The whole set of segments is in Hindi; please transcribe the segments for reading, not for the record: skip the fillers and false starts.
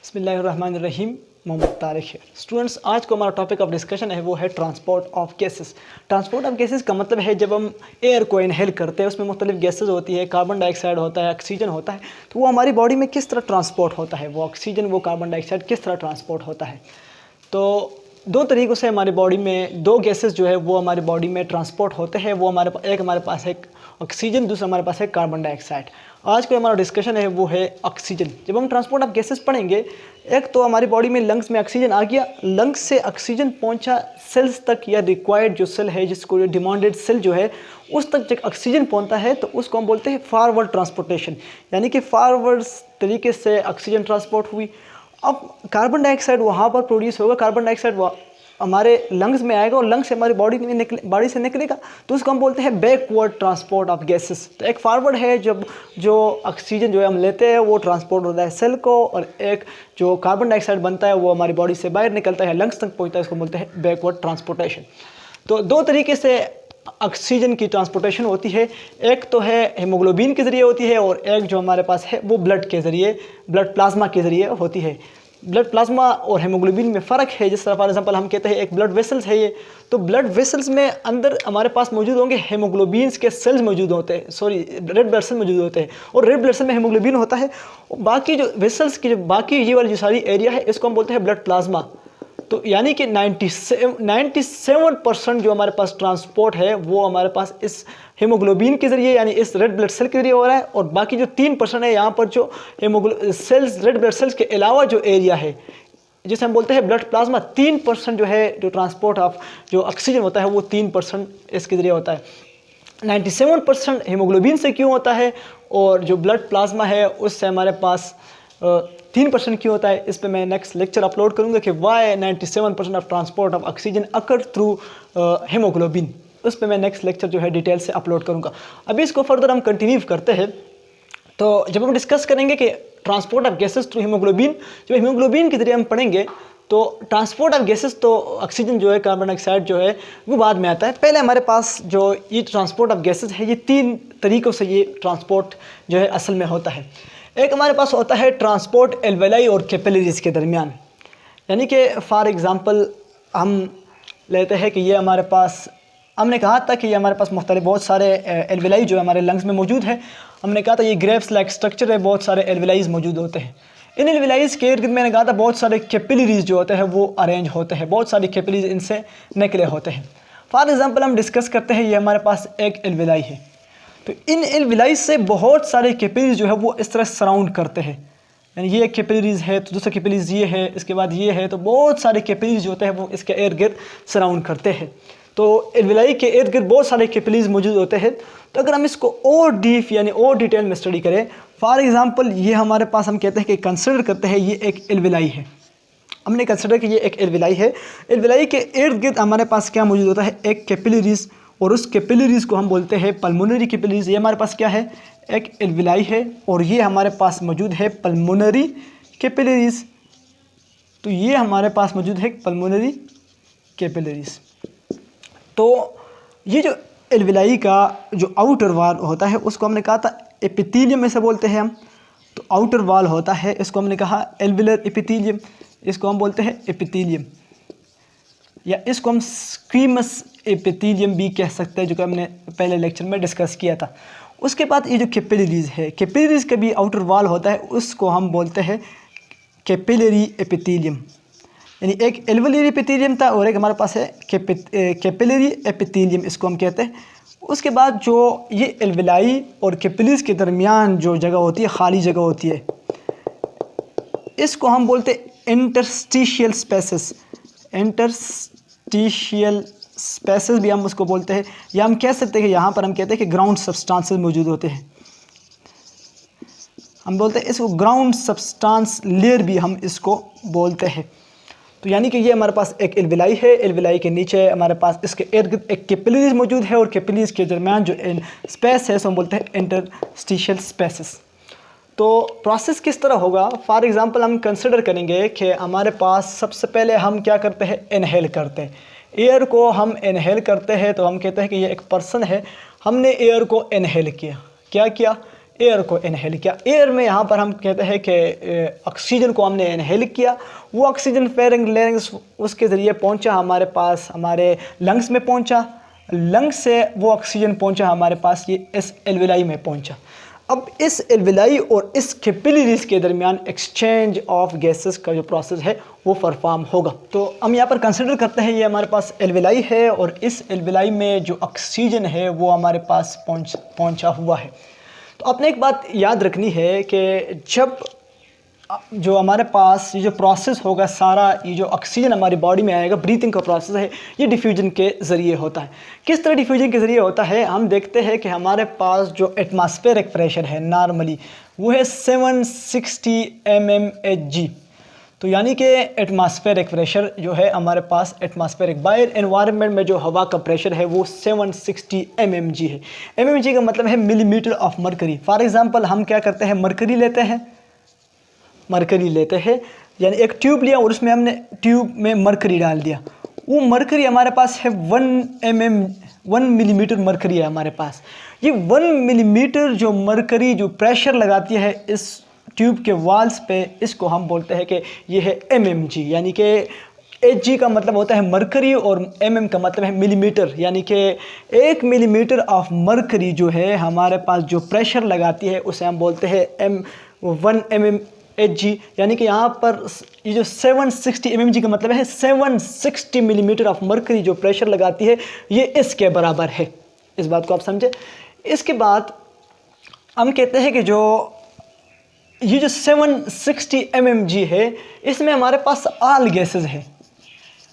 बिस्मिल्लाहिर्रहमानिर्रहीम। मोहम्मद तारिक है। स्टूडेंट्स, आज को हमारा टॉपिक ऑफ डिस्कशन है वो है transport of gases. Transport of gases का मतलब है जब हम एयर को इनहेल करते हैं, उसमें मुख्तलिफ गैसेस होती है, कार्बन डाइऑक्साइड होता है, ऑक्सीजन होता है, तो वो हमारी बॉडी में किस तरह ट्रांसपोर्ट होता है, वो ऑक्सीजन वो कार्बन डाइऑक्साइड किस तरह ट्रांसपोर्ट होता है। तो दो तरीक़ों से हमारी बॉडी में दो गैसेस जो है वो हमारी बॉडी में ट्रांसपोर्ट होते हैं। वो हमारे पास है ऑक्सीजन, दूसरा हमारे पास है कार्बन डाइऑक्साइड। आज का हमारा डिस्कशन है वो है ऑक्सीजन। जब हम ट्रांसपोर्ट ऑफ गैसेस पढ़ेंगे, एक तो हमारी बॉडी में लंग्स में ऑक्सीजन आ गया, लंग्स से ऑक्सीजन पहुंचा सेल्स तक, या रिक्वायर्ड जो सेल है जिसको डिमांडेड सेल जो है उस तक जब ऑक्सीजन पहुंचता है तो उसको हम बोलते हैं फॉरवर्ड ट्रांसपोर्टेशन, यानी कि फॉरवर्ड तरीके से ऑक्सीजन ट्रांसपोर्ट हुई। अब कार्बन डाइऑक्साइड वहाँ पर प्रोड्यूस होगा, कार्बन डाइऑक्साइड हमारे लंग्स में आएगा और लंग्स से हमारी बॉडी से निकलेगा, तो उसको हम बोलते हैं बैकवर्ड ट्रांसपोर्ट ऑफ गैसेस। तो एक फॉरवर्ड है जब जो ऑक्सीजन जो है हम लेते हैं वो ट्रांसपोर्ट होता है सेल को, और एक जो कार्बन डाइऑक्साइड बनता है वो हमारी बॉडी से बाहर निकलता है, लंग्स तक पहुंचता है, इसको बोलते हैं बैकवर्ड ट्रांसपोर्टेशन। तो दो तरीके से ऑक्सीजन की ट्रांसपोर्टेशन होती है, एक तो है हेमोग्लोबिन के ज़रिए होती है और एक जो हमारे पास है वो ब्लड के ज़रिए, ब्लड प्लाज्मा के ज़रिए होती है। ब्लड प्लाज्मा और हेमोग्लोबिन में फ़र्क है। जिस तरह फॉर एग्जांपल हम कहते हैं एक ब्लड वेसल्स है ये, तो ब्लड वेसल्स में अंदर हमारे पास मौजूद होंगे हेमोग्लोबिन्स के सेल्स मौजूद होते हैं, रेड ब्लड सेल मौजूद होते हैं, और रेड ब्लड सेल में हेमोग्लोबिन होता है। और बाकी जो वेसल्स की जो बाकी ये वाली जो सारी एरिया है इसको हम बोलते हैं ब्लड प्लाज्मा। तो यानी कि 97% जो हमारे पास ट्रांसपोर्ट है वो हमारे पास इस हेमोग्लोबिन के ज़रिए यानी इस रेड ब्लड सेल के ज़रिए हो रहा है, और बाकी जो 3% है यहाँ पर जो रेड ब्लड सेल्स के अलावा जो एरिया है जिसे हम बोलते हैं ब्लड प्लाज्मा, 3% जो है जो ट्रांसपोर्ट ऑफ जो ऑक्सीजन होता है वो 3% इसके ज़रिए होता है। 97% हेमोग्लोबिन से क्यों होता है और जो ब्लड प्लाज्मा है उससे हमारे पास 3% क्यों होता है, इस पे मैं नेक्स्ट लेक्चर अपलोड करूंगा कि why 97% of transport of oxygen occur through haemoglobin. उस पे मैं नेक्स्ट लेक्चर जो है डिटेल से अपलोड करूंगा। अभी इसको फर्दर हम कंटिन्यू करते हैं। तो जब हम डिस्कस करेंगे कि transport of gases through haemoglobin, जब हीमोग्लोबिन के जरिए हम पढ़ेंगे तो ट्रांसपोर्ट ऑफ गैसेस तो ऑक्सीजन जो है कार्बन डाइऑक्साइड जो है वो बाद में आता है। पहले हमारे पास जो ये ट्रांसपोर्ट ऑफ गैसेस है ये 3 तरीक़ों से ये ट्रांसपोर्ट जो है असल में होता है। एक हमारे पास होता है ट्रांसपोर्ट एल्वेलाई और कैपिलरीज के दरमियान, यानी कि फॉर एग्ज़ाम्पल हम लेते हैं कि ये हमारे पास, हमने कहा था कि ये हमारे पास मुख्तलिफ बहुत सारे एल्वेलाई जो हमारे लंग्स में मौजूद है। हमने कहा था ये ग्रेप्स लाइक स्ट्रक्चर है, बहुत सारे एल्वेलाइज मौजूद होते हैं। इन एल्वेलाइज के इर्द गिर्द मैंने कहा था बहुत सारे कैपिलरीज जो होते हैं वो अरेंज होते हैं, बहुत सारे कैपिलरीज इनसे निकले होते हैं। फॉर एग्ज़ाम्पल हम डिस्कस करते हैं ये हमारे पास एक एल्वेलाई है, तो इन एल्वेलाई से बहुत सारे कैपिलरीज जो है वो इस तरह सराउंड करते हैं, यानी ये एक कैपिलरीज है तो दूसरा कैपिलरीज ये है, इसके बाद ये है, तो बहुत सारे कैपिलरीज जो होते हैं वो इसके इर्द गिर्द सराउंड करते हैं। तो एल्वेलाई के इर्द गिर्द बहुत सारे कैपिलरीज मौजूद होते हैं। तो अगर हम इसको और डीप यानी और डिटेल में स्टडी करें, फॉर एग्जांपल ये हमारे पास हम कहते हैं कि कंसिडर करते हैं ये एक एल्वेलाई है, हमने कंसिडर कि ये एक एल्वेलाई है। एल्वेलाई के इर्द गिर्द हमारे पास क्या मौजूद होता है, एक कैपिलरीज, और उस कैपिलरीज को हम बोलते हैं पल्मोनरी कैपिलरीज। ये हमारे पास क्या है, एक एल्वेलाई है, और ये हमारे पास मौजूद है पल्मोनरी कैपिलरीज। तो ये हमारे पास मौजूद है पल्मोनरी कैपिलरीज। तो ये जो एल्वेलाई का जो आउटर वाल होता है उसको हमने कहा था एपिथेलियम में से बोलते हैं हम। तो आउटर वाल होता है इसको हमने कहा एल्वेलर एपिथेलियम, इसको हम बोलते हैं एपिथेलियम, या इसको हम स्क्वीमस एपिथेलियम भी कह सकते हैं, जो कि हमने पहले लेक्चर में डिस्कस किया था। उसके बाद ये जो कैपिलरीज है, कैपिलरीज का भी आउटर वाल होता है, उसको हम बोलते हैं कैपिलरी एपिथेलियम, यानी एक एल्वेलरी एपिथेलियम था और एक हमारे पास है कैपिलरी एपिथेलियम, इसको हम कहते हैं। उसके बाद जो ये एल्वेलाई और कैपिलरीज के दरमियान जो जगह होती है, खाली जगह होती है, इसको हम बोलते हैं इंटरस्टिशियल स्पेसेस। इंटरस्टिशियल स्पेसेस भी हम उसको बोलते हैं, या हम कह सकते हैं कि यहाँ पर हम कहते हैं कि ग्राउंड सब्सटेंसेस मौजूद होते हैं, हम बोलते हैं इसको ग्राउंड सब्सटेंस लेयर भी हम इसको बोलते हैं। तो यानी कि ये हमारे पास एक एल्वेलाई है, एल्वेलाई के नीचे हमारे पास इसके इर्द गिर्द एक कैपिलरीज मौजूद है, और कैपिलरीज के दरमियान जो स्पेस है उसको हम बोलते हैं इंटरस्टिशियल स्पेसेस। तो प्रोसेस किस तरह होगा, फॉर एग्जांपल हम कंसिडर करेंगे कि हमारे पास सबसे पहले हम क्या करते हैं, इनहेल करते हैं एयर को। हम इनहेल करते हैं तो हम कहते हैं कि ये एक पर्सन है, हमने एयर को इनहेल किया, क्या किया, एयर को इनहेल किया। एयर में यहाँ पर हम कहते हैं कि ऑक्सीजन को हमने इनहेल किया, वो ऑक्सीजन फेरिंग्स उसके ज़रिए पहुँचा हमारे पास, हमारे लंग्स में पहुँचा, लंग्स से वो ऑक्सीजन पहुँचा हमारे पास, ये इस एल्वेलाई में पहुँचा। अब इस एल्वेलाई और इस कैपिलरीज के दरमियान एक्सचेंज ऑफ गैसेस का जो प्रोसेस है वो परफॉर्म होगा। तो हम यहाँ पर कंसिडर करते हैं ये हमारे पास एल्वेलाई है और इस एल्वेलाई में जो ऑक्सीजन है वो हमारे पास पहुँचा हुआ है। तो आपने एक बात याद रखनी है कि जब जो हमारे पास ये जो प्रोसेस होगा सारा, ये जो ऑक्सीजन हमारी बॉडी में आएगा, ब्रीथिंग का प्रोसेस है, ये डिफ्यूजन के ज़रिए होता है। किस तरह डिफ्यूजन के ज़रिए होता है? हम देखते हैं कि हमारे पास जो एटमॉस्फेरिक प्रेशर है नॉर्मली वो है 760 mmHg। तो यानी कि एटमॉस्फेरिक प्रेशर जो है हमारे पास, एटमॉस्फेरिक बाहर एनवायरनमेंट में जो हवा का प्रेशर है वो 760 mmg है। mmg का मतलब है millimetre of mercury. For example हम क्या करते हैं, मरकरी लेते हैं, यानी एक ट्यूब लिया और उसमें हमने ट्यूब में मरकरी डाल दिया, वो मरकरी हमारे पास है 1 मिलीमीटर मरकरी है हमारे पास। ये 1 मिलीमीटर जो मरकरी जो प्रेशर लगाती है इस ट्यूब के वाल्स पे, इसको हम बोलते हैं कि ये है mmg, यानी कि Hg का मतलब होता है मरकरी और mm का मतलब है मिलीमीटर, यानी कि 1 मिलीमीटर ऑफ मरकरी जो है हमारे पास जो प्रेशर लगाती है उसे हम बोलते हैं 1 mmHg, यानी कि यहाँ पर ये जो 760 mmg का मतलब है 760 मिलीमीटर ऑफ मरकरी जो प्रेशर लगाती है ये इसके बराबर है। इस बात को आप समझे। इसके बाद हम कहते हैं कि जो ये जो 760 mmg है इसमें हमारे पास ऑल गैसेस है,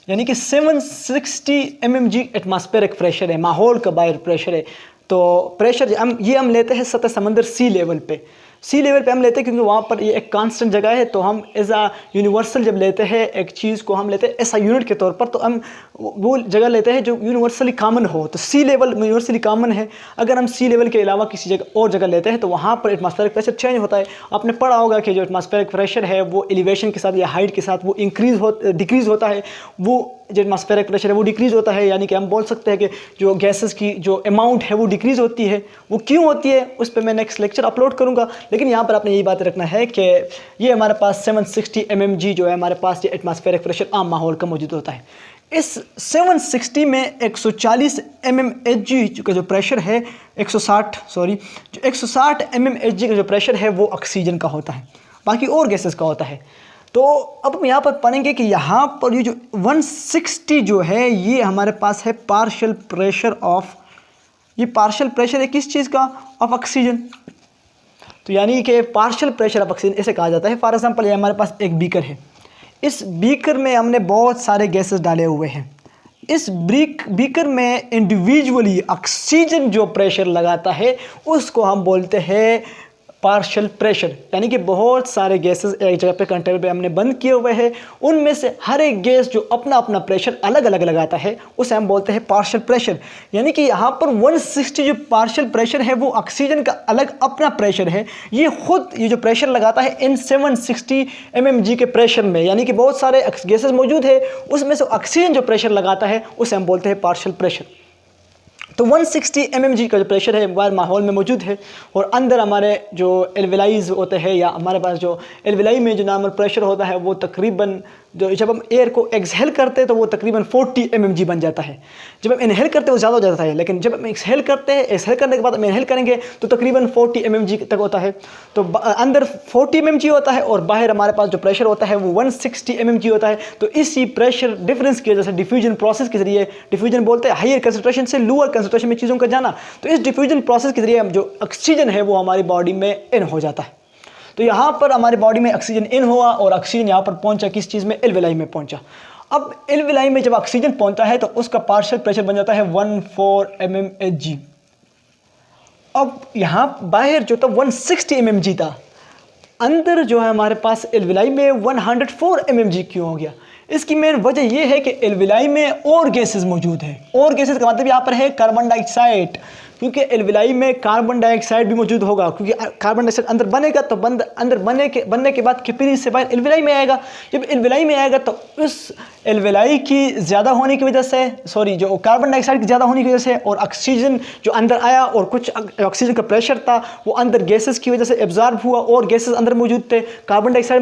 यानी कि 760 mmg एटमॉस्फेरिक प्रेशर है, माहौल का बाहर प्रेशर है। तो प्रेशर हम लेते हैं सतह समंदर सी लेवल पे हम लेते हैं, क्योंकि वहाँ पर ये एक कांस्टेंट जगह है। तो हम एज आ यूनिवर्सल जब लेते हैं एक चीज़ को, हम लेते हैं ऐसा यूनिट के तौर पर, तो हम वो जगह लेते हैं जो यूनिवर्सली कॉमन हो। तो सी लेवल यूनिवर्सली कॉमन है। अगर हम सी लेवल के अलावा किसी जगह और जगह लेते हैं तो वहाँ पर एटमॉस्फेरिक प्रेशर चेंज होता है। आपने पढ़ा होगा कि जो एटमॉस्फेरिक प्रेशर है वो एलिवेशन के साथ या हाइट के साथ वो डिक्रीज़ होता है, वो जो एटमॉस्फेरिक प्रेशर है वो डिक्रीज़ होता है। यानी कि हम बोल सकते हैं कि जो गैसेस की जो अमाउंट है वो डिक्रीज़ होती है। वो क्यों होती है उस पर मैं नेक्स्ट लेक्चर अपलोड करूँगा, लेकिन यहाँ पर आपने यही बात रखना है कि ये हमारे पास 760 mmg जो है हमारे पास ये एटमॉस्फेरिक प्रेशर आम माहौल का मौजूद होता है। इस 760 में 140 mmHg का जो प्रेशर है, जो 160 mmHg का जो प्रेशर है वो ऑक्सीजन का होता है, बाकी और गैसेस का होता है। तो अब हम यहाँ पर पढ़ेंगे कि यहाँ पर ये जो 160 जो है ये हमारे पास है पार्शियल प्रेशर ऑफ, ये पार्शियल प्रेशर है किस चीज़ का? Of oxygen. तो यानी कि पार्शियल प्रेशर ऑफ ऑक्सीजन इसे कहा जाता है। फॉर एग्जांपल ये हमारे पास एक बीकर है, इस बीकर में हमने बहुत सारे गैसेस डाले हुए हैं। इस बीकर में इंडिविजुअली ऑक्सीजन जो प्रेशर लगाता है उसको हम बोलते हैं पार्शियल प्रेशर, यानी कि बहुत सारे गैसेस एक जगह पे कंटेनर पे हमने बंद किए हुए हैं, उनमें से हर एक गैस जो अपना अपना प्रेशर अलग अलग लगाता है उसे हम बोलते हैं पार्शियल प्रेशर। यानी कि यहाँ पर 160 जो पार्शियल प्रेशर है वो ऑक्सीजन का अलग अपना प्रेशर है, ये खुद ये जो प्रेशर लगाता है इन 760 mmg के प्रेशर में। यानी कि बहुत सारे गैसेस मौजूद है, उसमें से ऑक्सीजन जो प्रेशर लगाता है उसे हम बोलते हैं पार्शियल प्रेशर। तो 160 mmg का जो प्रेशर है बाहर माहौल में मौजूद है, और अंदर हमारे जो एल्वेलाइज होते हैं या हमारे पास जो एल्वेलाई में जो नॉर्मल प्रेशर होता है वो तकरीबन, जो जब हम एयर को एक्सहेल करते हैं तो वो तकरीबन 40 mmg बन जाता है। जब हम इनहेल करते हैं वो ज़्यादा हो जाता है, लेकिन जब हम एक्सहेल करते हैं, एक्सहेल करने के बाद हम इनहेल करेंगे तो तकरीबन 40 mmg तक होता है। तो अंदर 40 mmg होता है और बाहर हमारे पास जो प्रेशर होता है वो 160 mmg होता है। तो इसी प्रेशर डिफरेंस की वजह से डिफ्यूजन प्रोसेस के जरिए, डिफ्यूजन बोलते हैं हायर कंसंट्रेशन से लोअर कंसंट्रेशन में चीज़ों का जाना, तो इस डिफ्यूजन प्रोसेस के जरिए जो ऑक्सीजन है वो हमारी बॉडी में इन हो जाता है। तो यहाँ पर हमारी बॉडी में ऑक्सीजन इन हुआ और ऑक्सीजन यहाँ पर पहुँचा किस चीज़ में? एल्वेलाई में पहुँचा। अब एल्वेलाई में जब ऑक्सीजन पहुँचता है तो उसका पार्शियल प्रेशर बन जाता है 14 mmHg। अब यहाँ बाहर जो था 160 mmg था, अंदर जो है हमारे पास एल्वेलाई में 104 mmg क्यों हो गया? इसकी मेन वजह यह है कि एल्वेलाई में और गैसेस मौजूद हैं। और गैसेस का मतलब यहाँ पर है कार्बन डाइऑक्साइड, क्योंकि एल्वेलाई में कार्बन डाइऑक्साइड भी मौजूद होगा, क्योंकि कार्बन डाइऑक्साइड अंदर बनेगा तो अंदर बनने के बाद कैपिलरी से बाहर एल्वेलाई में आएगा। जब एल्वेलाई में आएगा तो उस एल्वेलाई की ज़्यादा होने की वजह से, जो कार्बन डाइऑक्साइड की ज़्यादा होने की वजह से, और ऑक्सीजन जो अंदर आया और कुछ ऑक्सीजन का प्रेशर था वो अंदर गैसेस की वजह से एब्जॉर्ब हुआ, और गैसेस अंदर मौजूद थे, कार्बन डाइऑक्साइड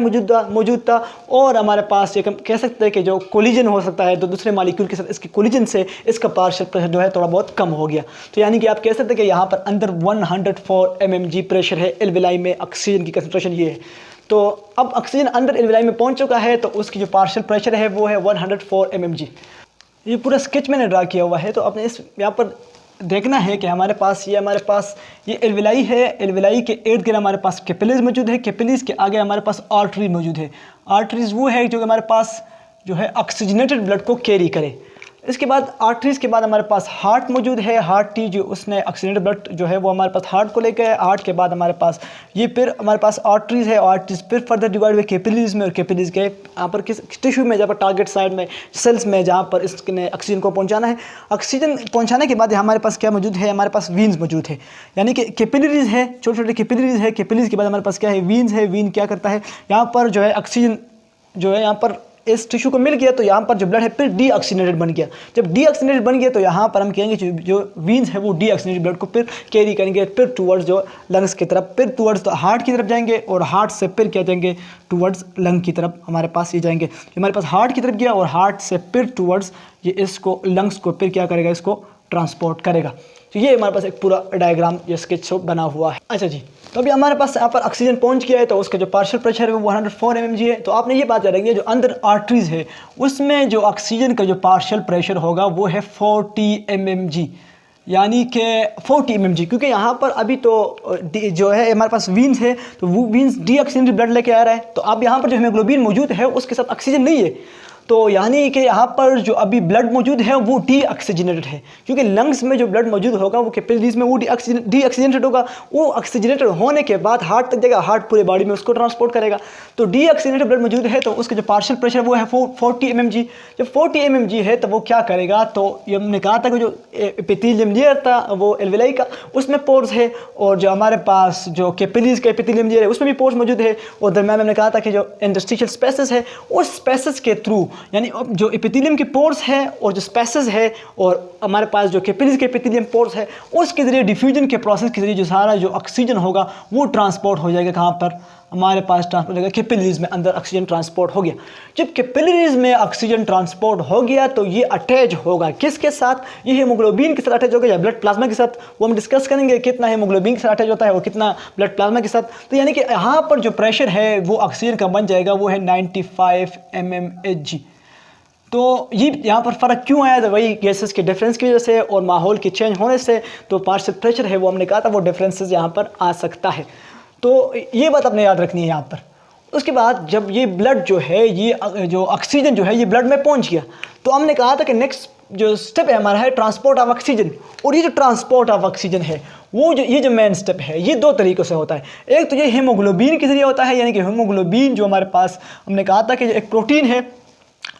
मौजूद था, और हमारे पास ये कह सकते हैं कि जो कोलिजन हो सकता है तो दूसरे मालिक्यूल के साथ, इसकी कोलिजन से इसका पार्शियल प्रेशर जो है थोड़ा बहुत कम हो गया। तो यानी कि आप कह सकते हैं कि यहाँ पर अंदर 104 mmg प्रेशर है एल्वेलाई में, ऑक्सीजन की कंसंट्रेशन ये है। तो अब ऑक्सीजन अंदर एल्वेलाई में पहुंच चुका है तो उसकी जो पार्शियल प्रेशर है वो है 104 mmg। ये पूरा स्केच मैंने ड्रा किया हुआ है, तो आपने इस यहाँ पर देखना है कि हमारे पास ये एल्वेलाई है, एल्वेलाई के इर्द गिर्द हमारे पास कैपिलरीज मौजूद है, कैपिलरीज के आगे हमारे पास आर्टरी मौजूद है। आर्टरीज वो है जो हमारे पास जो है ऑक्सीजनेटेड ब्लड को कैरी करे। इसके बाद आर्टरीज के बाद हमारे पास हार्ट मौजूद है, हार्ट जो उसने ऑक्सीजनेटेड ब्लड जो है वो हमारे पास हार्ट को लेकर है। हार्ट के बाद हमारे पास ये फिर हमारे पास आर्टरीज है, आर्टरीज फिर फर्दर डिवाइड हुए कैपिलरीज में, और कैपिलरीज के यहाँ पर किस टिश्यू में, जहाँ पर टारगेट साइड में सेल्स में, जहाँ पर इसने ऑक्सीजन को पहुँचाना है। ऑक्सीजन पहुँचाने के बाद हमारे पास क्या मौजूद है, हमारे पास वीन्स मौजूद है, यानी कि कैपिलरीज है, छोटे छोटे कैपिलरीज है। कैपिलरीज के बाद हमारे पास क्या है, वीन्स है। वीन क्या करता है, यहाँ पर जो है ऑक्सीजन जो है यहाँ पर इस टिश्यू को मिल गया तो यहाँ पर जो ब्लड है फिर डीऑक्सीजनेटेड बन गया। जब डीऑक्सीजनेटेड बन गया तो यहाँ पर हम कहेंगे जो वीन्स है वो डीऑक्सीजनेटेड ब्लड को फिर कैरी करेंगे, फिर टूवर्ड्स जो लंग्स की तरफ, फिर टूवर्ड्स तो हार्ट की तरफ जाएंगे, और हार्ट से फिर क्या जाएंगे, टूवर्ड्स लंग की तरफ हमारे पास ये जाएंगे। हमारे पास हार्ट की तरफ गया और हार्ट से फिर टूवर्ड्स ये इसको लंग्स को फिर क्या करेगा, इसको ट्रांसपोर्ट करेगा। तो ये हमारे पास एक पूरा डायग्राम या स्केच बना हुआ है। अच्छा जी, तो अभी हमारे पास यहाँ पर ऑक्सीजन पहुँच गया है तो उसका जो पार्शियल प्रेशर है वो 104 mmg है। तो आपने ये बात याद रखनी है, जो अंदर आर्टरीज है उसमें जो ऑक्सीजन का जो पार्शियल प्रेशर होगा वो है 40 mmg, यानी कि 40 mmg, क्योंकि यहाँ पर अभी तो जो है हमारे पास वीन्स है तो वो वीन्स डीऑक्सीजनेटेड ब्लड लेके आ रहा है। तो अब यहाँ पर जो हीमोग्लोबिन मौजूद है उसके साथ ऑक्सीजन नहीं है, तो यानी कि यहाँ पर जो अभी ब्लड मौजूद है वो डीऑक्सीजनेटेड है, क्योंकि लंग्स में जो ब्लड मौजूद होगा वो कैपिलरीज में वो डीऑक्सीजनेटेड होगा। वो ऑक्सीजनेटेड होने के बाद हार्ट तक जाएगा, हार्ट पूरे बॉडी में उसको ट्रांसपोर्ट करेगा। तो डीऑक्सीजनेटेड ब्लड मौजूद है तो उसका जो पार्शियल प्रेशर वो है 40 mmg। जब 40 mmg है तो वो क्या करेगा, तो ये हमने कहा था कि जो एपिथेलियम लेयर था वो एल्वेलाई का, उसमें पोर्स है, और जो हमारे पास जो कैपिलरीज का एपिथेलियम लेयर है उसमें भी पोर्स मौजूद है, और दरम्यान में हमने कहा था कि जो इंटरस्टिशियल स्पेसेस है उस स्पेसेस के थ्रू, यानी जो एपिथेलियम के पोर्स है और जो स्पेसेस है और हमारे पास जो कैपिलरीज के एपिथेलियम पोर्स है उसके ज़रिए डिफ्यूजन के प्रोसेस के ज़रिए जो सारा जो ऑक्सीजन होगा वो ट्रांसपोर्ट हो जाएगा। कहाँ पर, हमारे पास ट्रांसपोर्ट हो जाएगा कैपिलरीज में, अंदर ऑक्सीजन ट्रांसपोर्ट हो गया। जब कैपिलरीज में ऑक्सीजन ट्रांसपोर्ट हो गया तो ये अटैच होगा किसके साथ, ये हीमोग्लोबिन के साथ अटैच होगा या ब्लड प्लाज्मा के साथ, वो हम डिस्कस करेंगे कितना हीमोग्लोबिन के साथ अटैच होता है और कितना ब्लड प्लाज्मा के साथ। तो यानी कि यहाँ पर जो प्रेशर है वो ऑक्सीजन का बन जाएगा वो है 95 mmHg। तो ये यहाँ पर फ़र्क क्यों आया था, वही गैसेस के डिफरेंस की वजह से और माहौल के चेंज होने से, तो पार्शियल प्रेशर है वो हमने कहा था वो डिफरेंसेस यहाँ पर आ सकता है। तो ये बात आपने याद रखनी है यहाँ पर। उसके बाद जब ये ब्लड जो है, ये जो ऑक्सीजन जो है ये ब्लड में पहुँच गया, तो हमने कहा था कि नेक्स्ट जो स्टेप है हमारा है ट्रांसपोर्ट ऑफ ऑक्सीजन। और ये जो ट्रांसपोर्ट ऑफ ऑक्सीजन है वो ये जो मेन स्टेप है ये दो तरीक़ों से होता है। एक तो ये हीमोग्लोबिन के ज़रिए होता है, यानी कि हीमोग्लोबिन जो हमारे पास हमने कहा था कि एक प्रोटीन है।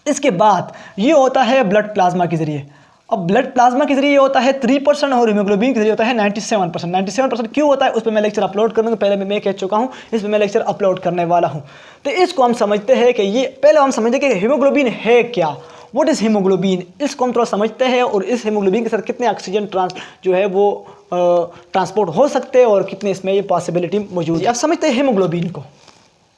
इसके बाद ये होता है ब्लड प्लाज्मा के ज़रिए। अब ब्लड प्लाज्मा के ज़रिए होता है 3% और हीमोग्लोबिन के ज़रिए होता है 97%। 97% क्यों होता है उस पर मैं लेक्चर अपलोड करूँगा, पहले मैं कह चुका हूँ, इस पर मैं लेक्चर अपलोड करने वाला हूँ। तो इसको हम समझते हैं कि ये पहले हम समझते हैं कि हीमोग्लोबिन है क्या, व्हाट इज़ हीमोग्लोबिन, इसको हम थोड़ा समझते हैं, और इस हीमोग्लोबिन के साथ कितने ऑक्सीजन जो है वो ट्रांसपोर्ट हो सकते हैं और कितने इसमें ये पॉसिबिलिटी मौजूद है। आप समझते हैं हीमोग्लोबिन को,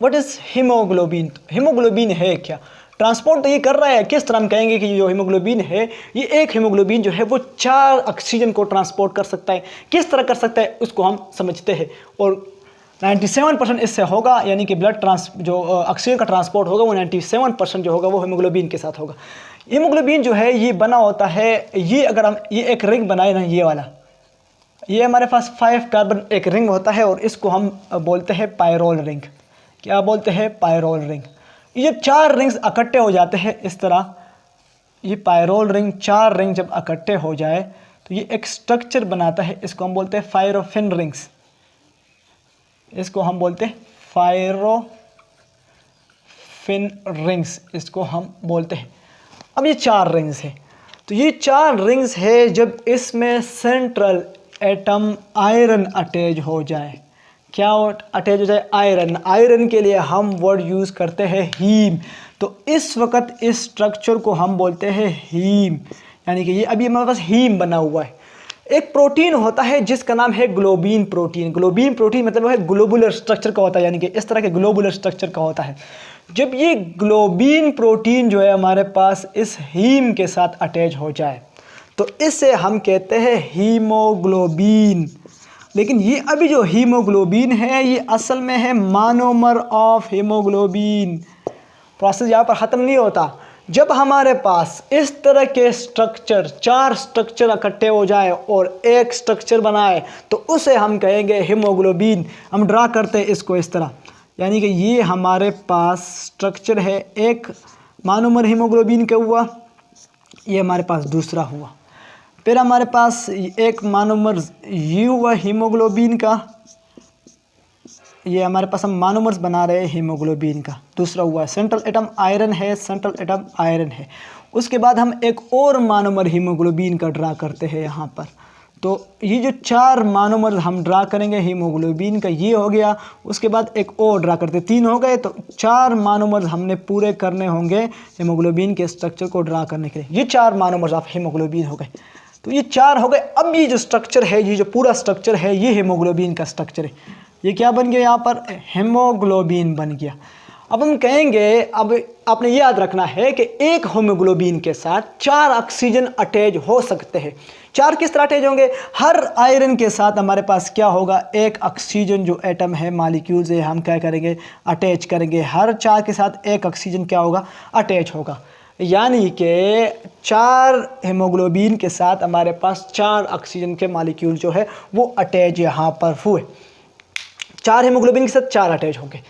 व्हाट इज़ हीमोग्लोबिन, हीमोग्लोबिन है क्या, ट्रांसपोर्ट तो ये कर रहा है। किस तरह हम कहेंगे कि जो हीमोग्लोबिन है ये एक हीमोग्लोबिन जो है वो 4 ऑक्सीजन को ट्रांसपोर्ट कर सकता है। किस तरह कर सकता है उसको हम समझते हैं, और 97% इससे होगा, यानी कि ब्लड जो ऑक्सीजन का ट्रांसपोर्ट होगा वो 97% जो होगा वो हीमोग्लोबिन के साथ होगा। हीमोग्लोबिन जो है ये बना होता है, ये अगर हम ये एक रिंग बनाए ना, ये वाला, ये हमारे पास 5 कार्बन एक रिंग होता है और इसको हम बोलते हैं पायरोल रिंग। क्या बोलते हैं, पायरोल रिंग। ये 4 रिंग्स इकट्ठे हो जाते हैं इस तरह, ये पायरोल रिंग 4 रिंग जब इकट्ठे हो जाए तो ये एक स्ट्रक्चर बनाता है, इसको हम बोलते हैं फायरोफिन रिंग्स, इसको हम बोलते हैं फायरोफिन रिंग्स, इसको हम बोलते हैं। अब ये 4 रिंग्स है, तो ये 4 रिंग्स है जब इसमें सेंट्रल एटम आयरन अटैच हो जाए। क्या अटैच हो जाए, आयरन। आयरन के लिए हम वर्ड यूज़ करते हैं हीम। तो इस वक्त इस स्ट्रक्चर को हम बोलते हैं हीम, यानी कि ये अभी हमारे पास हीम बना हुआ है। एक प्रोटीन होता है जिसका नाम है ग्लोबिन प्रोटीन। ग्लोबिन प्रोटीन मतलब वो है ग्लोबुलर स्ट्रक्चर का होता है, यानी कि इस तरह के ग्लोबुलर स्ट्रक्चर का होता है। जब ये ग्लोबिन प्रोटीन जो है हमारे पास इस हीम के साथ अटैच हो जाए तो इसे हम कहते हैं हीमोग्लोबिन। लेकिन ये अभी जो हीमोग्लोबिन है ये असल में है मोनोमर ऑफ हीमोग्लोबिन। प्रोसेस यहाँ पर ख़त्म नहीं होता। जब हमारे पास इस तरह के स्ट्रक्चर, 4 स्ट्रक्चर इकट्ठे हो जाए और एक स्ट्रक्चर बनाए तो उसे हम कहेंगे हीमोग्लोबिन। हम ड्रा करते हैं इसको इस तरह, यानी कि ये हमारे पास स्ट्रक्चर है एक मोनोमर हीमोग्लोबिन का हुआ, ये हमारे पास दूसरा हुआ। फिर हमारे पास एक मोनोमर ये हुआ हीमोग्लोबिन का, ये हमारे पास हम मोनोमर्स बना रहे हैं हीमोग्लोबिन का, दूसरा हुआ सेंट्रल एटम आयरन है, सेंट्रल एटम आयरन है। उसके बाद हम एक और मोनोमर हीमोग्लोबिन का ड्रा करते हैं यहाँ पर। तो ये जो 4 मोनोमर हम ड्रा करेंगे हीमोग्लोबिन का ये हो गया। उसके बाद एक और ड्रा करते, 3 हो गए। तो 4 मोनोमर्स हमने पूरे करने होंगे हीमोग्लोबिन के स्ट्रक्चर को ड्रा करने के लिए। ये 4 मोनोमर्स ऑफ हीमोग्लोबिन हो गए। तो ये 4 हो गए। अब ये जो स्ट्रक्चर है, ये जो पूरा स्ट्रक्चर है, ये हीमोग्लोबिन का स्ट्रक्चर है। ये क्या बन गया यहाँ पर? हीमोग्लोबिन बन गया। अब हम कहेंगे, अब आपने ये याद रखना है कि एक हीमोग्लोबिन के साथ 4 ऑक्सीजन अटैच हो सकते हैं। 4 किस तरह अटैच होंगे? हर आयरन के साथ हमारे पास क्या होगा? एक ऑक्सीजन जो एटम है, मॉलिक्यूल्स है, हम क्या करेंगे? अटैच करेंगे। हर 4 के साथ एक ऑक्सीजन क्या होगा? अटैच होगा। यानी कि 4 हीमोग्लोबिन के साथ हमारे पास 4 ऑक्सीजन के मॉलिक्यूल जो है वो अटैच यहाँ पर हुए। 4 हीमोग्लोबिन के साथ 4 अटैच होंगे।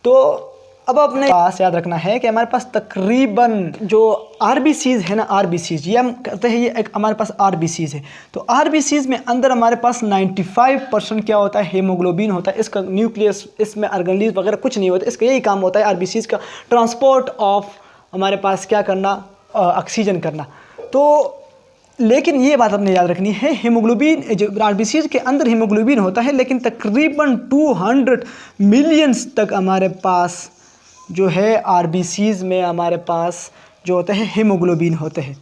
तो अब अपने पास याद रखना है कि हमारे पास तकरीबन जो आरबीसीज है ना, आरबीसीज ये हम कहते हैं, ये एक हमारे पास आरबीसीज है। तो आरबीसीज में अंदर हमारे पास 95% क्या होता है? हीमोग्लोबिन होता है। इसका न्यूक्लियस, इसमें ऑर्गेनेल्स वगैरह कुछ नहीं होता। इसका यही काम होता है आरबीसीज का, ट्रांसपोर्ट ऑफ हमारे पास क्या करना? ऑक्सीजन करना। तो लेकिन ये बात आपने याद रखनी है, हीमोग्लोबिन जो आरबीसीज के अंदर हीमोग्लोबिन होता है, लेकिन तकरीबन 200 मिलियंस तक हमारे पास जो है आरबीसीज में हमारे पास जो होते हैं हीमोग्लोबिन होते हैं।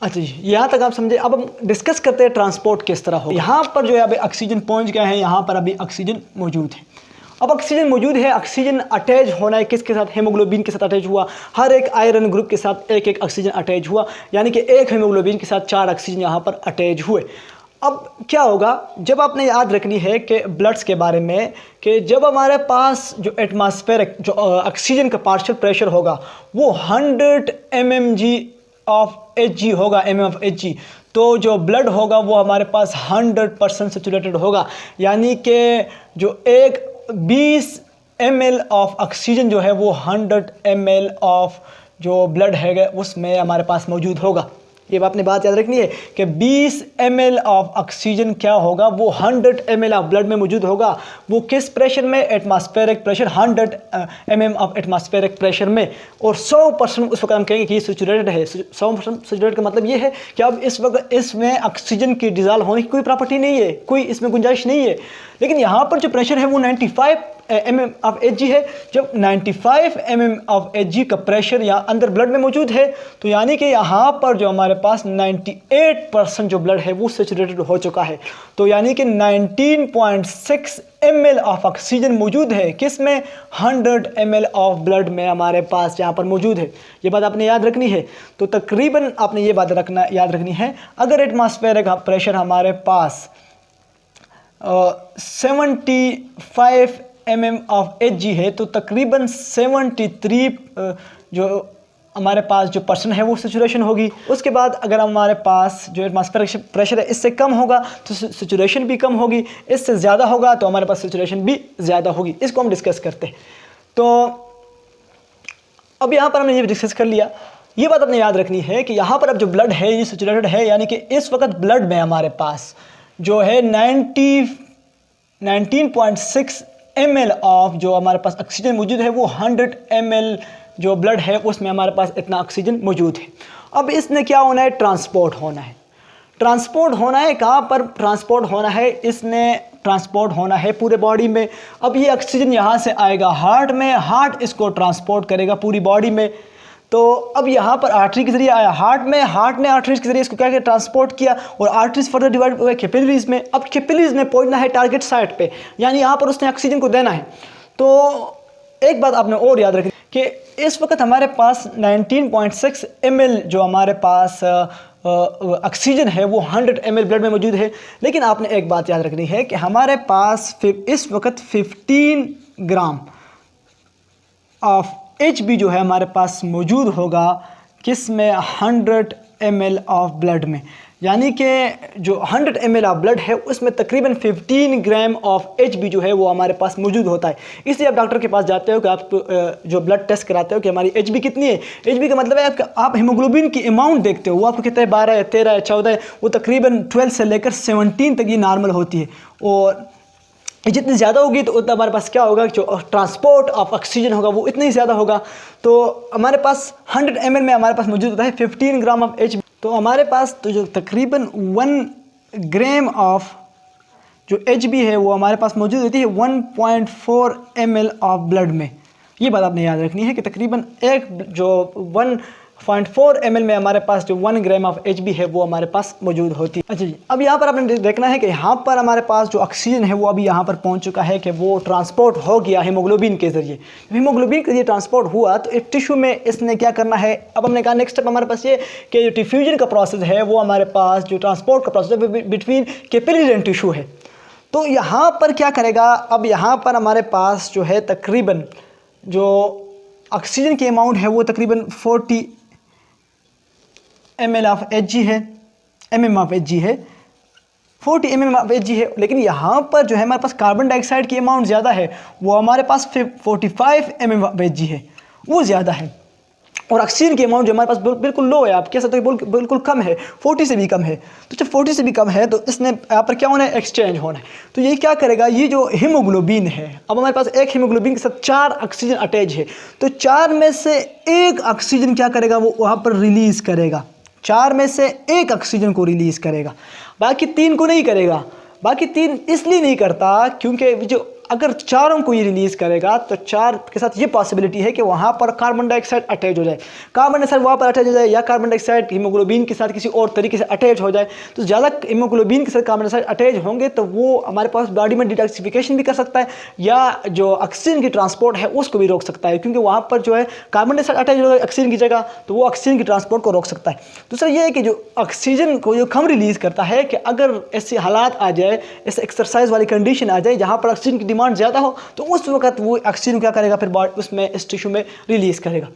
अच्छा जी, यहाँ तक आप समझे। अब हम डिस्कस करते हैं ट्रांसपोर्ट किस तरह हो। यहाँ पर जो है अभी ऑक्सीजन पहुँच गया है, यहाँ पर अभी ऑक्सीजन मौजूद है। अब ऑक्सीजन मौजूद है, ऑक्सीजन अटैच होना है किसके साथ? हीमोग्लोबिन के साथ अटैच हुआ। हर एक आयरन ग्रुप के साथ एक एक ऑक्सीजन अटैच हुआ, यानी कि एक हीमोग्लोबिन के साथ 4 ऑक्सीजन यहाँ पर अटैच हुए। अब क्या होगा? जब आपने याद रखनी है कि ब्लड्स के बारे में, कि जब हमारे पास जो एटमॉस्फेरिक जो ऑक्सीजन का पार्शियल प्रेशर होगा वो 100 mmg ऑफ Hg होगा, mm ऑफ Hg, तो जो ब्लड होगा वो हमारे पास 100% सेचुरेटेड होगा। यानी कि जो एक 20 ml ऑफ ऑक्सीजन जो है वो 100 ml ऑफ जो ब्लड है उसमें हमारे पास मौजूद होगा। ये आपने बात याद रखनी है कि 20 ml ऑफ ऑक्सीजन क्या होगा? वो 100 ml ऑफ ब्लड में मौजूद होगा। वो किस प्रेशर में? Atmospheric pressure, 100 mm of atmospheric pressure में। और 100% उस वक्त हम कहेंगे कि ये सेचुरेटेड है। 100% सेचुरेटेड का मतलब ये है कि अब इस वक्त इसमें ऑक्सीजन की डिजॉल्व होने की कोई प्रॉपर्टी नहीं है, कोई इसमें गुंजाइश नहीं है। लेकिन यहाँ पर जो प्रेशर है वो 95 mm ऑफ Hg है। जब 95 mm ऑफ Hg का प्रेशर यहाँ अंदर ब्लड में मौजूद है, तो यानी कि यहाँ पर जो हमारे पास 98% जो ब्लड है वो सेचुरेटेड हो चुका है। तो यानी कि 19.6 ml ऑफ ऑक्सीजन मौजूद है किस में? 100 ml ऑफ ब्लड में हमारे पास यहाँ पर मौजूद है। ये बात आपने याद रखनी है। तो तकरीबन आपने ये बात याद रखनी है, अगर एटमॉस्फेरिक प्रेशर हमारे पास 75 mm ऑफ Hg है, तो तकरीबन 73 जो हमारे पास जो पर्सन है वो सेचुरेशन होगी। उसके बाद अगर हमारे पास जो एटमॉस्फेरिक प्रेशर है इससे कम होगा तो सेचुरेशन भी कम होगी, इससे ज़्यादा होगा तो हमारे पास सेचुरेशन भी ज़्यादा होगी। इसको हम डिस्कस करते हैं। तो अब यहाँ पर हमने ये डिस्कस कर लिया। ये बात आपने याद रखनी है कि यहाँ पर अब जो ब्लड है ये सेचुरेटेड है, यानी कि इस वक्त ब्लड में हमारे पास जो है 19.6 ml ऑफ जो हमारे पास ऑक्सीजन मौजूद है, वो 100 ml जो ब्लड है उसमें हमारे पास इतना ऑक्सीजन मौजूद है। अब इसने क्या होना है? ट्रांसपोर्ट होना है। ट्रांसपोर्ट होना है, कहाँ पर ट्रांसपोर्ट होना है, इसने ट्रांसपोर्ट होना है पूरे बॉडी में। अब ये ऑक्सीजन यहाँ से आएगा हार्ट में, हार्ट इसको ट्रांसपोर्ट करेगा पूरी बॉडी में। तो अब यहाँ पर आर्टरी के जरिए आया हार्ट में, हार्ट ने आर्टरीज के जरिए इसको क्या किया, ट्रांसपोर्ट किया, और आर्टरीज फर्दर डिवाइड हुए कैपिलरीज में। अब कैपिलरीज में पहुंचना है टारगेट साइट पे, यानी यहाँ पर उसने ऑक्सीजन को देना है। तो एक बात आपने और याद रखनी कि इस वक्त हमारे पास 19.6 ml जो हमारे पास ऑक्सीजन है वो 100 ml ब्लड में मौजूद है। लेकिन आपने एक बात याद रखनी है कि हमारे पास इस वक्त 15 ग्राम ऑफ HB जो है हमारे पास मौजूद होगा किस में, 100 ml ऑफ ब्लड में। यानी कि जो 100 ml ऑफ ब्लड है उसमें तकरीबन 15 ग्राम ऑफ HB जो है वो हमारे पास मौजूद होता है। इसलिए आप डॉक्टर के पास जाते हो कि आप जो ब्लड टेस्ट कराते हो कि हमारी HB कितनी है। HB का मतलब है आप हीमोग्लोबिन की अमाउंट देखते हो, वो आपको कितना है, 12 है, 13 है, 14 है, वो तकरीबन 12 से लेकर 17 तक ये नॉर्मल होती है। और जितनी ज़्यादा होगी तो उतना हमारे पास क्या होगा, जो ट्रांसपोर्ट ऑफ ऑक्सीजन होगा वो इतना ही ज़्यादा होगा। तो हमारे पास 100 ml में हमारे पास मौजूद होता है 15 ग्राम ऑफ HB। तो हमारे पास तो जो तकरीबन 1 ग्राम ऑफ जो HB है वो हमारे पास मौजूद होती है 1.4 ml ऑफ ब्लड में। ये बात आपने याद रखनी है कि तकरीबन एक जो 1.4 ml में हमारे पास जो 1 ग्राम ऑफ HB है वो हमारे पास मौजूद होती है। अच्छा जी, अब यहाँ पर आपने देखना है कि यहाँ पर हमारे पास जो ऑक्सीजन है वो अभी यहाँ पर पहुँच चुका है कि वो ट्रांसपोर्ट हो गया हीमोग्लोबिन के ज़रिए। हीमोग्लोबिन के जरिए ट्रांसपोर्ट हुआ तो एक टिश्यू में इसने क्या करना है। अब हमने कहा नेक्स्ट स्टेप हमारे पास ये कि जो डिफ्यूजन का प्रोसेस है वो हमारे पास जो ट्रांसपोर्ट का प्रोसेस है बिटवीन कैपिलरी एंड टिश्यू है। तो यहाँ पर क्या करेगा, अब यहाँ पर हमारे पास जो है तकरीबन जो ऑक्सीजन की अमाउंट है वो तकरीबन 40 ml ऑफ Hg है, mm ऑफ Hg है, 40 mm ऑफ Hg है। लेकिन यहाँ पर जो है हमारे पास कार्बन डाइऑक्साइड की अमाउंट ज़्यादा है, वो हमारे पास 45 mm ऑफ Hg है, वो ज़्यादा है। और ऑक्सीजन की अमाउंट जो हमारे पास बिल्कुल लो है, आप कह सकते हो बिल्कुल कम है, 40 से भी कम है। तो जब 40 से भी कम है तो इसने यहाँ पर क्या होना है, एक्सचेंज होना है। तो ये क्या करेगा, ये जो हीमोग्लोबिन है, अब हमारे पास एक हीमोग्लोबिन के साथ 4 ऑक्सीजन अटैच है, तो 4 में से एक ऑक्सीजन क्या करेगा, वो वहाँ पर रिलीज़ करेगा। 4 में से एक ऑक्सीजन को रिलीज़ करेगा, बाकी 3 को नहीं करेगा। बाकी 3 इसलिए नहीं करता क्योंकि जो अगर चारों को ये रिलीज़ करेगा तो 4 के साथ ये पॉसिबिलिटी है कि वहाँ पर कार्बन डाइऑक्साइड अटैच हो जाए, कार्बन डाइऑक्साइड वहाँ पर अटैच हो जाए, या कार्बन डाइऑक्साइड हीमोग्लोबिन के साथ किसी और तरीके से अटैच हो जाए। तो ज़्यादा हीमोग्लोबिन के साथ कार्बन डाइऑक्साइड अटैच होंगे तो वो हमारे पास बॉडी में डिटॉक्सिफिकेशन भी कर सकता है, या जो ऑक्सीजन की ट्रांसपोर्ट है उसको भी रोक सकता है, क्योंकि वहाँ पर जो है कार्बन डाइऑक्साइड अटैच होगा ऑक्सीजन की जगह, तो वो ऑक्सीजन की ट्रांसपोर्ट को रोक सकता है। दूसरा ये है कि जो ऑक्सीजन को जो कम रिलीज़ करता है कि अगर ऐसे हालात आ जाए, ऐसे एक्सरसाइज वाली कंडीशन आ जाए जहाँ पर ऑक्सीजन की डिमांड ज़्यादा हो, तो उस वक्त वो ऑक्सीजन क्या करेगा, फिर उसमें इस टिश्यू में रिलीज़ करेगा।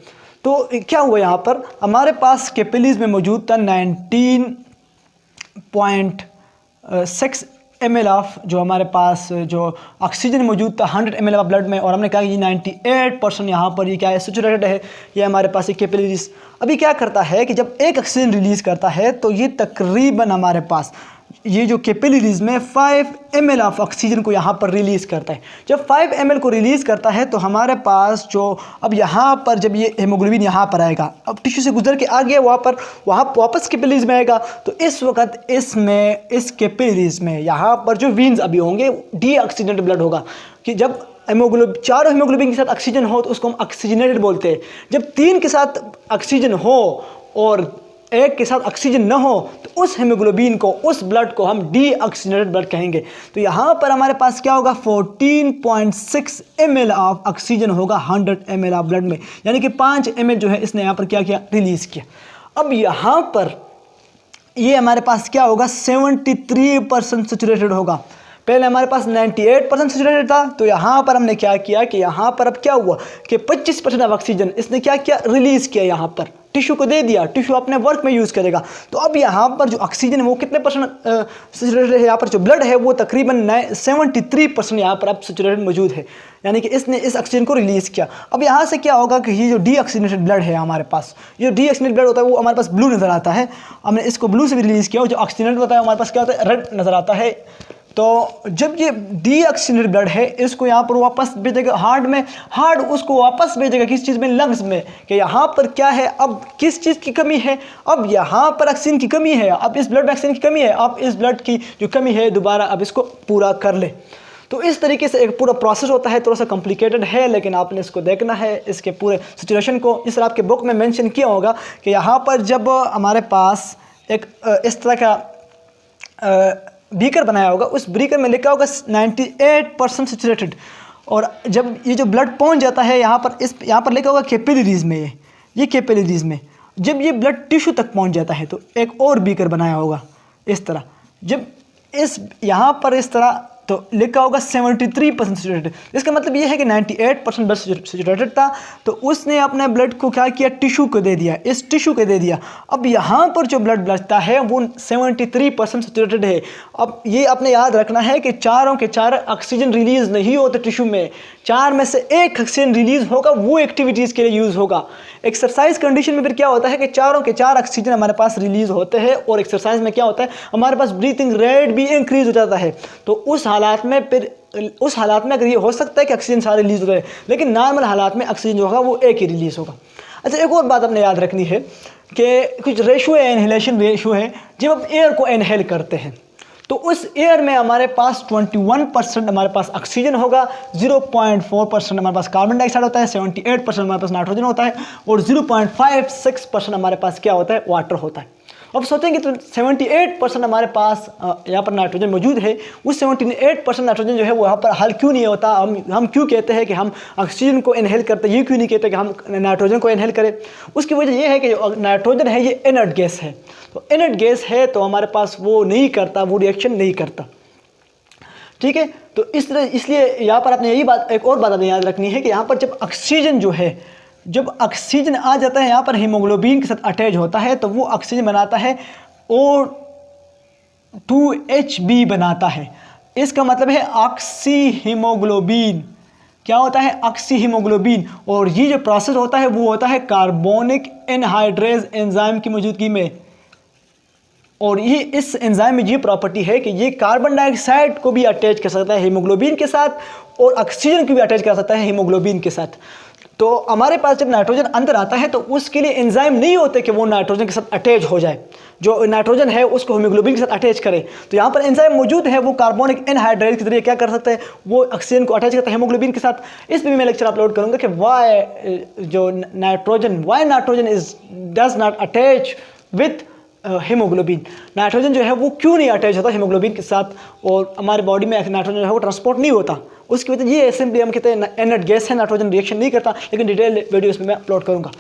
तो क्या हुआ, यहाँ पर हमारे पास कैपिलरीज में मौजूद था 19.6 ml ऑफ जो हमारे पास जो ऑक्सीजन मौजूद था 100 ml ऑफ ब्लड में, और हमने कहा कि 98% यहाँ पर ये क्या है, सैचुरेटेड है। ये हमारे पास ये कैपिलरीज अभी क्या करता है कि जब एक ऑक्सीजन रिलीज़ करता है तो ये तकरीबन हमारे पास ये जो कैपिलरीज में 5 ml ऑफ ऑक्सीजन को यहाँ पर रिलीज़ करता है। जब 5 ml को रिलीज़ करता है तो हमारे पास जो अब यहाँ पर जब ये हीमोग्लोबिन यहाँ पर आएगा, अब टिश्यू से गुजर के आ गया वहाँ वापस कैपिलरीज में आएगा, तो इस वक्त इसमें इस कैपिलरीज में यहाँ पर जो वीन्स अभी होंगे डीऑक्सीजनेटेड ब्लड होगा। कि जब चारों हीमोग्लोबिन के साथ ऑक्सीजन हो तो उसको हम ऑक्सीजनेटेड बोलते हैं। जब 3 के साथ ऑक्सीजन हो और 1 के साथ ऑक्सीजन न हो तो उस हीमोग्लोबिन को, उस ब्लड को हम डीऑक्सीजनेटेड ब्लड कहेंगे। तो यहाँ पर हमारे पास क्या होगा, 14.6 ml ऑफ ऑक्सीजन होगा 100 ml ऑफ ब्लड में, यानी कि 5 ml जो है इसने यहाँ पर क्या किया, रिलीज़ किया। अब यहाँ पर ये हमारे पास क्या होगा, 73% सैचुरेटेड होगा। पहले हमारे पास 98% सैचुरेटेड था, तो यहाँ पर हमने क्या किया कि यहाँ पर अब क्या हुआ कि 25% ऑफ ऑक्सीजन इसने क्या किया, रिलीज़ किया, यहाँ पर टिश्यू को दे दिया, टिश्यू अपने वर्क में यूज़ करेगा। तो अब यहाँ पर जो ऑक्सीजन है वो कितने परसेंट सैचुरेटेड है, यहाँ पर जो ब्लड है वो तकरीबन 73% यहाँ पर अब सैचुरेटेड मौजूद है, यानी कि इसने इस ऑक्सीजन को रिलीज़ किया। अब यहाँ से क्या होगा कि ये जो डीऑक्सीजनेटेड ब्लड है हमारे पास, ये डीऑक्सीजनेटेड ब्लड होता है वो हमारे पास ब्लू नज़र आता है, हमने इसको ब्लू से भी रिलीज़ किया, और जो ऑक्सीजनेटेड होता है हमारे पास क्या होता है, रेड नज़र आता है। तो जब ये डीऑक्सीजनेटेड ब्लड है इसको यहाँ पर वापस भेजेगा हार्ट में, हार्ट उसको वापस भेजेगा किस चीज़ में, लंग्स में, कि यहाँ पर क्या है, अब किस चीज़ की कमी है, अब यहाँ पर ऑक्सीजन की कमी है, अब इस ब्लड में ऑक्सीजन की कमी है, अब इस ब्लड की जो कमी है दोबारा अब इसको पूरा कर ले। तो इस तरीके से एक पूरा प्रोसेस होता है, थोड़ा सा कॉम्प्लिकेटेड है लेकिन आपने इसको देखना है, इसके पूरे सिचुएशन को। इस तरह आपके बुक में मेंशन किया होगा कि यहाँ पर जब हमारे पास एक इस तरह का बीकर बनाया होगा, उस बीकर में लिखा होगा 98% सैचुरेटेड, और जब ये जो ब्लड पहुँच जाता है यहाँ पर लिखा होगा कैपिलरीज में, ये कैपिलरीज में जब ये ब्लड टिश्यू तक पहुँच जाता है तो एक और बीकर बनाया होगा इस तरह, जब इस यहाँ पर इस तरह तो लिखा होगा 73% सैचुरेटेड। इसका मतलब ये है कि 98% ब्लड सैचुरेटेड था, तो उसने अपने ब्लड को क्या किया, टिश्यू को दे दिया, इस टिश्यू को दे दिया। अब यहाँ पर जो ब्लड बचता है वो 73% सैचुरेटेड है। अब ये आपने याद रखना है कि चारों के चार ऑक्सीजन रिलीज नहीं होते टिश्यू में, 4 में से 1 ऑक्सीजन रिलीज होगा, वो एक्टिविटीज़ के लिए यूज़ होगा। एक्सरसाइज कंडीशन में फिर क्या होता है कि चारों के 4 ऑक्सीजन हमारे पास रिलीज होते हैं, और एक्सरसाइज में क्या होता है हमारे पास ब्रीथिंग रेट भी इंक्रीज हो जाता है। तो उस हालात में अगर ये हो सकता है कि ऑक्सीजन सारे रिलीज हो रहे हैं, लेकिन नॉर्मल हालात में ऑक्सीजन जो होगा वो एक ही रिलीज होगा। अच्छा, एक और बात आपने याद रखनी है कि कुछ रेशो है, इनहेलेशन रेशो है। जब आप एयर को इनहेल करते हैं तो उस एयर में हमारे पास 21% हमारे पास ऑक्सीजन होगा, 0.4% हमारे पास कार्बन डाइऑक्साइड होता है, 78% हमारे पास नाइट्रोजन होता है, और 0.56% हमारे पास क्या होता है, वाटर होता है। अब सोचेंगे तो 78% हमारे पास यहाँ पर नाइट्रोजन मौजूद है, उस 78% नाइट्रोजन जो है वो यहाँ पर हल क्यों नहीं होता, हम क्यों कहते हैं कि हम ऑक्सीजन को इनहेल करते हैं, ये क्यों नहीं कहते कि हम नाइट्रोजन को इनहेल करें। उसकी वजह ये है कि जो नाइट्रोजन है ये इनर्ट गैस है, तो इनर्ट गैस है तो हमारे पास वो नहीं करता, वो रिएक्शन नहीं करता, ठीक है। तो इसलिए यहाँ पर आपने यही बात, एक और बात आपने याद रखनी है कि यहाँ पर जब ऑक्सीजन जो है, जब ऑक्सीजन आ जाता है यहाँ पर हीमोग्लोबिन के साथ अटैच होता है, तो वो ऑक्सीजन बनाता है O2HB बनाता है। इसका मतलब है ऑक्सी हीमोग्लोबिन। क्या होता है, ऑक्सी हीमोग्लोबिन। और ये जो प्रोसेस होता है वो होता है कार्बोनिक एनहाइड्रेज एंजाइम की मौजूदगी में, और ये इस एंजाइम में ये प्रॉपर्टी है कि ये कार्बन डाइऑक्साइड को भी अटैच कर सकता है हीमोग्लोबिन के साथ, और ऑक्सीजन को भी अटैच कर सकता है हीमोग्लोबिन के साथ। तो हमारे पास जब नाइट्रोजन अंदर आता है तो उसके लिए एंजाइम नहीं होते कि वो नाइट्रोजन के साथ अटैच हो जाए, जो नाइट्रोजन है उसको हीमोग्लोबिन के साथ अटैच करे। तो यहाँ पर एंजाइम मौजूद है, वो कार्बोनिक एनहाइड्रेज के जरिए क्या कर सकता है, वो ऑक्सीजन को अटैच करता है हीमोग्लोबिन के साथ। इस पर भी मैं लेक्चर अपलोड करूँगा कि why nitrogen does not attach with haemoglobin. Nitrogen जो है वो क्यों नहीं अटैच होता हीमोग्लोबिन के साथ, और हमारे बॉडी में नाइट्रोजन जो है वो ट्रांसपोर्ट नहीं होता। उसकी वजह ये सिंपली हम कहते हैं इनर्ट गैस है, नाइट्रोजन रिएक्शन नहीं करता, लेकिन डिटेल वीडियोस में मैं अपलोड करूँगा।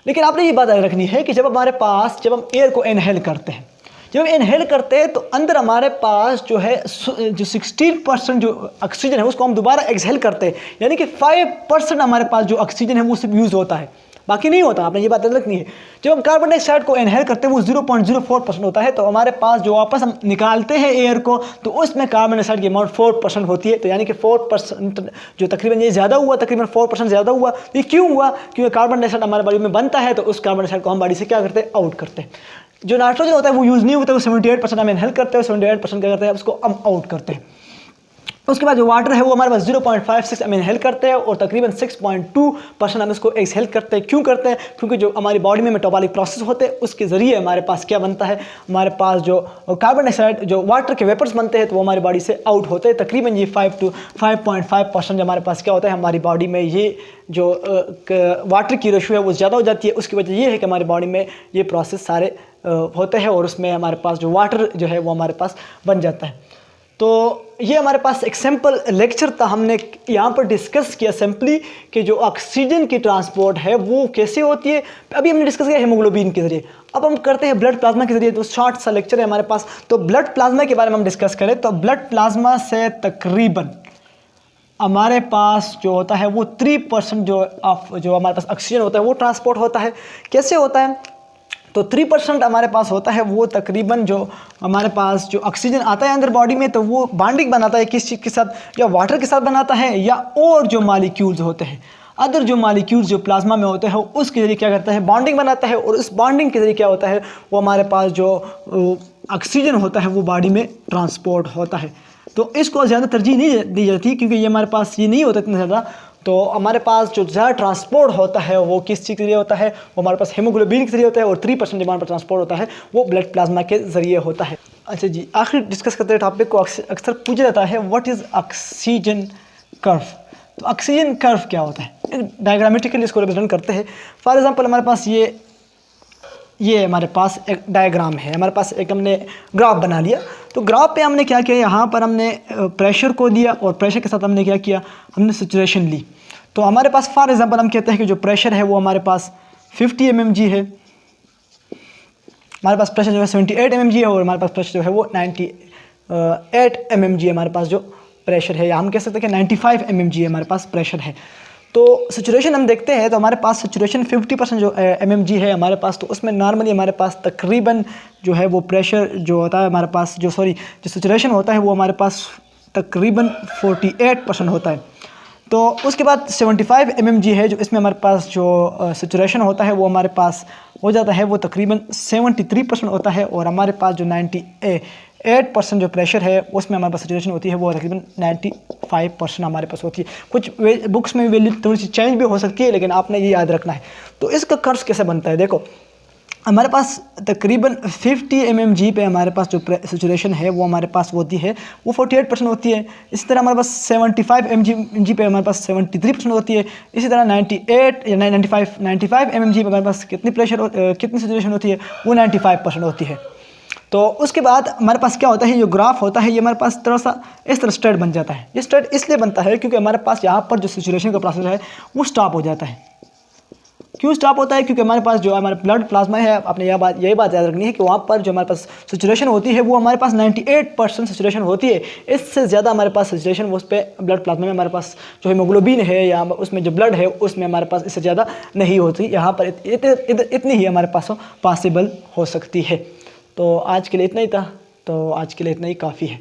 लेकिन आपने ये बात याद रखनी है कि जब हम एयर को इनहेल करते हैं, जब इनहेल करते हैं तो अंदर हमारे पास जो है जो 16% जो ऑक्सीजन है उसको हम दोबारा एक्सहेल करते हैं, यानी कि 5% हमारे पास जो ऑक्सीजन है वो सिर्फ यूज़ होता है, बाकी नहीं होता। आपने ये बात याद रखनी है। जब हम कार्बन डाइऑक्साइड को इनहेल करते हैं वो 0.04% होता है, तो हमारे पास जो वापस हम निकालते हैं एयर को तो उसमें कार्बन डाइऑक्साइड की अमाउंट 4% होती है। तो यानी कि 4% जो तकरीबन ये ज़्यादा हुआ, तकरीबन 4% ज़्यादा हुआ। ये क्यों हुआ, क्योंकि कार्बन डाइऑक्साइड हमारे बॉडी में बनता है, तो उस कार्बन डाइऑक्साइड को हम बॉडी से क्या करते हैं, आउट करते हैं। जो नाइट्रोजन होता है वो यूज़ नहीं होता, वो 78% हम इनहेल करते हैं, 78% क्या करते हैं, उसको हम आउट करते हैं। उसके बाद जो वाटर है वो हमारे पास 0.56 हम इनहेल करते हैं, और तकरीबन 6.2% हम इसको एक्सहेल करते हैं। क्यों करते हैं, क्योंकि जो हमारी बॉडी में मेटाबॉलिक प्रोसेस होते हैं उसके ज़रिए हमारे पास क्या बनता है, हमारे पास जो कार्बन डाइऑक्साइड जो वाटर के वेपर्स बनते हैं तो वो हमारी बॉडी से आउट होते हैं। तकरीबन ये 5.5% हमारे पास क्या होता है, हमारी बॉडी में ये जो वाटर की रेशो है वो ज़्यादा हो जाती है। उसकी वजह ये है कि हमारी बॉडी में ये प्रोसेस सारे होते हैं, और उसमें हमारे पास जो वाटर जो है वो हमारे पास बन जाता है। तो ये हमारे पास एक सैम्पल लेक्चर था, हमने यहाँ पर डिस्कस किया सिंपली कि जो ऑक्सीजन की ट्रांसपोर्ट है वो कैसे होती है। अभी हमने डिस्कस किया हीमोग्लोबिन के ज़रिए, अब हम करते हैं ब्लड प्लाज्मा के ज़रिए। तो शॉर्ट सा लेक्चर है हमारे पास। तो ब्लड प्लाज्मा के बारे में हम डिस्कस करें तो ब्लड प्लाज्मा से तकरीबन हमारे पास जो होता है वो 3% जो हमारे पास ऑक्सीजन होता है वो ट्रांसपोर्ट होता है। कैसे होता है, तो 3% हमारे पास होता है वो तकरीबन जो हमारे पास जो ऑक्सीजन आता है अंदर बॉडी में, तो वो बॉन्डिंग बनाता है किस चीज़ के साथ, या वाटर के साथ बनाता है, या और जो मालिक्यूल्स होते हैं, अदर जो मालिक्यूल्स जो प्लाज्मा में होते हैं उसके ज़रिए क्या करता है, बॉन्डिंग बनाता है। और उस बॉन्डिंग के ज़रिए क्या होता है, वो हमारे पास जो ऑक्सीजन होता है वो बॉडी में ट्रांसपोर्ट होता है। तो इसको ज़्यादा तरजीह नहीं दी जाती क्योंकि ये हमारे पास ये नहीं होता इतना ज़्यादा। तो हमारे पास जो ज़्यादा ट्रांसपोर्ट होता है वो किस चीज़ के लिए होता है, वो हमारे पास हीमोग्लोबिन के जरिए होता है, और 3% डिमांड पर ट्रांसपोर्ट होता है वो ब्लड प्लाज्मा के ज़रिए होता है। अच्छा जी, आखिर डिस्कस करते हैं टॉपिक को अक्सर पूछा जाता है व्हाट इज़ ऑक्सीजन कर्व। तो ऑक्सीजन कर्व क्या होता है, डायग्रामेटिकली इसको रिप्रेजेंट करते हैं। फॉर एग्जांपल हमारे पास ये हमारे पास एक डायग्राम है, हमारे पास एक हमने ग्राफ बना लिया। तो ग्राफ पे हमने क्या किया, यहाँ पर हमने प्रेशर को दिया और प्रेशर के साथ हमने क्या किया, हमने सैचुरेशन ली। तो हमारे पास फॉर एग्जांपल हम कहते हैं कि जो प्रेशर है वो हमारे पास 50 mmg है, हमारे पास प्रेशर जो है 78 mmg है, और हमारे पास प्रेशर जो है वो 98 mmg हमारे पास जो प्रेशर है, या हम कह सकते हैं कि 95 mmg हमारे पास प्रेशर है। तो सैचुरेशन हम देखते हैं तो हमारे पास सैचुरेशन 50% जो mmg है हमारे पास, तो उसमें नॉर्मली हमारे पास तकरीबन जो है वो प्रेशर जो होता है हमारे पास जो सैचुरेशन होता है वो हमारे पास तकरीबन 48% होता है। तो उसके बाद 75 mmg है जो इसमें हमारे पास जो सैचुरेशन होता है वो हमारे पास हो जाता है वो तकरीबन 73% होता है, और हमारे पास जो 98% जो प्रेशर है उसमें हमारे पास सैचुरेशन होती है वो तकरीबन 95% हमारे पास होती है। कुछ बुक्स में वैल्यू थोड़ी सी चेंज भी हो सकती है, लेकिन आपने ये याद रखना है। तो इसका कर्व कैसे बनता है, देखो हमारे पास तकरीबन 50 mmg पे हमारे पास जो सैचुरेशन है वो हमारे पास होती है वो 48% होती है। इसी तरह हमारे पास 75 mmg पे हमारे पास 73% होती है। इसी तरह 98 या 95 mmg पे हमारे पास कितनी सैचुरेशन होती है, वो 95% होती है। तो उसके बाद हमारे पास क्या होता है, ये जो ग्राफ होता है ये हमारे पास थोड़ा सा इस तरह स्ट्रेट बन जाता है। ये स्ट्रेट इसलिए बनता है क्योंकि हमारे पास यहाँ पर जो सैचुरेशन का प्रोसेस है वो स्टॉप हो जाता है। क्यों स्टॉप होता है, क्योंकि हमारे पास जो हमारा ब्लड प्लाज्मा है, आपने यही बात याद रखनी है कि वहाँ पर जो हमारे पास सैचुरेशन होती है वो हमारे पास 98% सैचुरेशन होती है। इससे ज़्यादा हमारे पास सैचुरेशन वो उस पर ब्लड प्लाज्मा में हमारे पास जो हीमोग्लोबिन है या उसमें जो ब्लड है उसमें हमारे पास इससे ज़्यादा नहीं होती। यहाँ पर इतनी ही हमारे पास पॉसिबल हो सकती है। तो आज के लिए इतना ही था, तो आज के लिए इतना ही काफ़ी है।